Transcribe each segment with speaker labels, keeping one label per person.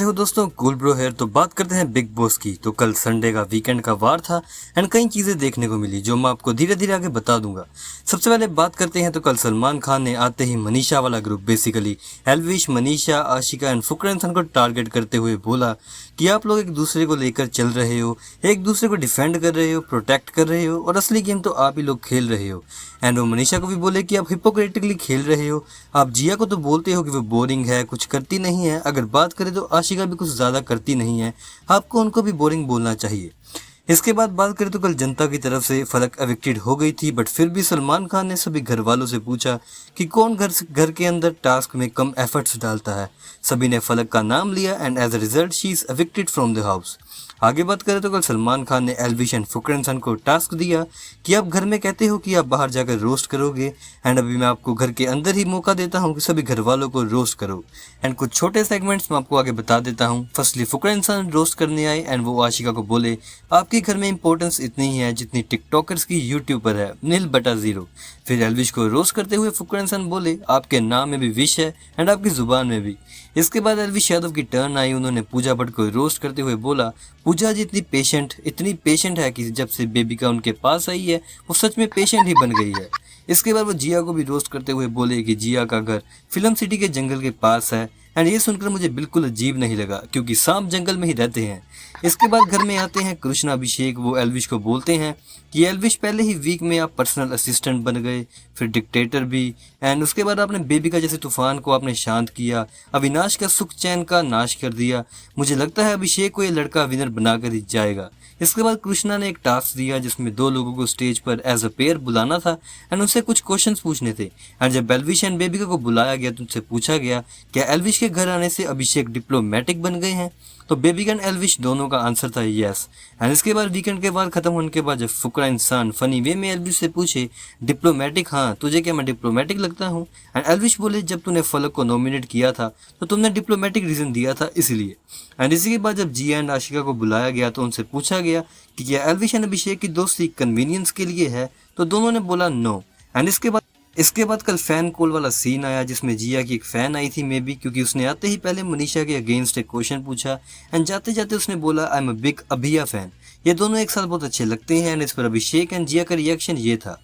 Speaker 1: कैसे हो दोस्तों, कूल ब्रो हेयर। तो बात करते हैं बिग बॉस की। तो कल संडे का वीकेंड का वार था एंड कई चीज़ें देखने को मिली जो मैं आपको धीरे धीरे आगे बता दूंगा। सबसे पहले बात करते हैं तो कल सलमान खान ने आते ही मनीषा वाला group basically Elvish, Manisha, Ashika and Fukra Insaan को टारगेट करते हुए बोला कि आप लोग एक दूसरे को लेकर चल रहे हो, एक दूसरे को डिफेंड कर रहे हो, प्रोटेक्ट कर रहे हो और असली गेम तो आप ही लोग खेल रहे हो। एंड वो मनीषा को भी बोले कि आप हिपोक्रेटिकली खेल रहे हो। आप जिया को तो बोलते हो कि वो बोरिंग है, कुछ करती नहीं है। अगर बात करें तो आशिका भी कुछ ज़्यादा करती नहीं है, आपको उनको भी बोरिंग बोलना चाहिए। इसके बाद बात करें तो कल जनता की तरफ से फलक एविक्टेड हो गई थी, बट फिर भी सलमान खान ने सभी घर वालों से पूछा कि कौन घर के अंदर टास्क में कम एफर्ट्स डालता है। सभी ने फलक का नाम लिया and as a result she is evicted from the house. आगे बात करें तो कल सलमान खान ने एल्विश एंड फुकरा इंसान को टास्क दिया कि आप घर में कहते हो कि आप बाहर जाकर रोस्ट करोगे एंड अभी मैं आपको घर के अंदर ही मौका देता हूं कि सभी घर वालों को रोस्ट करो। एंड कुछ छोटे सेगमेंट्स मैं आपको आगे बता देता हूं। फर्स्टली फुकरा इंसान रोस्ट करने आए एंड वो आशिका को बोले आपके घर में इंपॉर्टेंस इतनी ही है जितनी टिकटॉकर्स की यूट्यूब पर है, 0/0। फिर एल्विश को रोस्ट करते हुए फुकरा इंसान बोले आपके नाम में भी विश है एंड आपकी जुबान में भी। इसके बाद एल्विश यादव की टर्न आई। उन्होंने पूजा भट्ट को रोस्ट करते हुए बोला पूजा जी इतनी पेशेंट है कि जब से बेबिका उनके पास आई है वो सच में पेशेंट ही बन गई है। इसके बाद वो जिया को भी रोस्ट करते हुए बोले कि जिया का घर फिल्म सिटी के जंगल के पास है एंड ये सुनकर मुझे बिल्कुल अजीब नहीं लगा क्योंकि सांप जंगल में ही रहते हैं। इसके बाद घर में आते हैं कृष्णा अभिषेक। वो एल्विश को बोलते हैं कि एल्विश पहले ही वीक में आप पर्सनल असिस्टेंट बन गए, फिर डिक्टेटर भी, एंड उसके बाद आपने बेबिका जैसे तूफान को आपने शांत किया, अविनाश का सुख चैन का नाश कर दिया। मुझे लगता है अभिषेक को ये लड़का विनर बनाकर ही जाएगा। इसके बाद कृष्णा ने एक टास्क दिया जिसमें 2 लोगों को स्टेज पर एज अ पेयर बुलाना था एंड उनसे कुछ क्वेश्चंस पूछने थे। एंड जब एल्विश एंड बेबिका को बुलाया गया तो उनसे पूछा गया क्या एल्विश के घर आने से अभिषेक डिप्लोमेटिक बन गए हैं। तो बेबिका एंड एल्विश दोनों का आंसर था यस। एंड इसके बाद वीकेंड के बाद खत्म होने के बाद जब फुकरा इंसान फनी वे में एल्विश से पूछे डिप्लोमेटिक, हाँ तुझे क्या मैं डिप्लोमेटिक लगता हूँ। एंड एल्विश बोले जब तूने फलक को नॉमिनेट किया था तो तुमने डिप्लोमेटिक रीजन दिया था इसलिए। एंड इसी के बाद जब जिया एंड आशिका को बुलाया गया तो उनसे पूछा गया कि क्या एल्विश एंड अभिषेक की दोस्ती कन्वीनियंस के लिए है, तो दोनों ने बोला नो। एंड इसके बाद कल फैन कॉल वाला सीन आया जिसमें जिया की एक फैन आई थी मे बी, क्योंकि उसने आते ही पहले मनीषा के अगेंस्ट एक क्वेश्चन पूछा एंड जाते जाते उसने बोला आई एम अ बिग अभिया फैन। ये दोनों एक साथ बहुत अच्छे लगते हैं एंड इस पर अभिषेक एंड जिया का रिएक्शन ये था।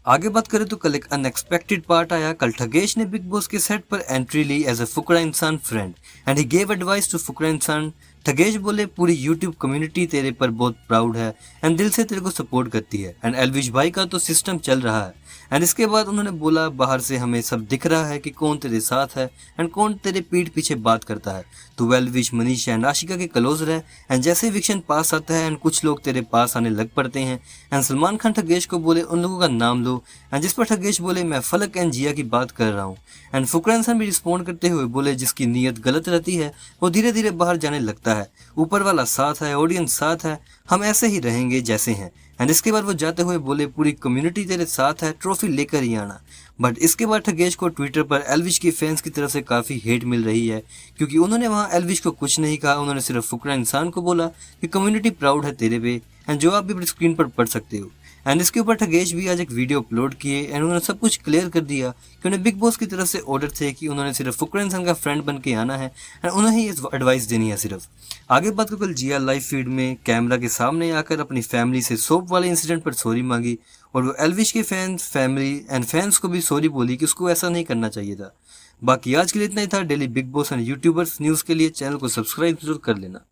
Speaker 1: आगे बात करें तो कल एक अनएक्सपेक्टेड पार्ट आया। कल ठगेश ने बिग बॉस के सेट पर एंट्री ली as a Fukra Insaan friend and he gave advice to Fukra Insaan. Thugesh बोले पूरी यूट्यूब कम्युनिटी तेरे पर बहुत प्राउड है एंड दिल से तेरे को सपोर्ट करती है एंड एल्विश भाई का तो सिस्टम चल रहा है। एंड इसके बाद उन्होंने बोला बाहर से हमें सब दिख रहा है कि कौन तेरे साथ है एंड कौन तेरे पीठ पीछे बात करता है। तो एल्विश, मनीषा एंड आशिका के क्लोज रहे एंड जैसे विक्शन पास आता है एंड कुछ लोग तेरे पास आने लग पड़ते हैं। एंड सलमान खान ठगेश को बोले उन लोगों का नाम लो एंड जिस पर ठगेश बोले मैं फलक एंड जिया की बात कर रहा हूँ। एंड फुकरा इंसान भी रिस्पॉन्ड करते हुए बोले जिसकी नीयत गलत रहती है वो धीरे धीरे बाहर जाने लगता है, ऊपर वाला साथ है, ऑडियंस साथ है, हम ऐसे ही रहेंगे जैसे हैं। एंड इसके बाद वो जाते हुए बोले पूरी कम्युनिटी तेरे साथ है, ट्रॉफी लेकर ही आना। बट इसके बाद ठगेश को ट्विटर पर एल्विश की फैंस की तरफ से काफ़ी हेट मिल रही है क्योंकि उन्होंने वहाँ एल्विश को कुछ नहीं कहा, उन्होंने सिर्फ फुकरा इंसान को बोला कि कम्युनिटी प्राउड है तेरे पे एंड जो आप भी अपनी स्क्रीन पर पढ़ सकते हो। एंड इसके ऊपर ठगेश भी आज एक वीडियो अपलोड किए एंड उन्होंने सब कुछ क्लियर कर दिया कि उन्हें बिग बॉस की तरफ से ऑर्डर थे कि उन्होंने सिर्फ फुकरा इंसान का फ्रेंड बन के आना है एंड उन्हें ही एडवाइस देनी है सिर्फ। आगे बात को कल जिया लाइव फीड में कैमरा के सामने आकर अपनी फैमिली से सोप वाले इंसिडेंट पर सॉरी मांगी और वो एल्विश के फैंस, फैमिली एंड फैंस को भी सॉरी बोली कि उसको ऐसा नहीं करना चाहिए था। बाकी आज के लिए इतना ही था। Daily big boss and YouTubers news के लिए चैनल को सब्सक्राइब जरूर कर लेना।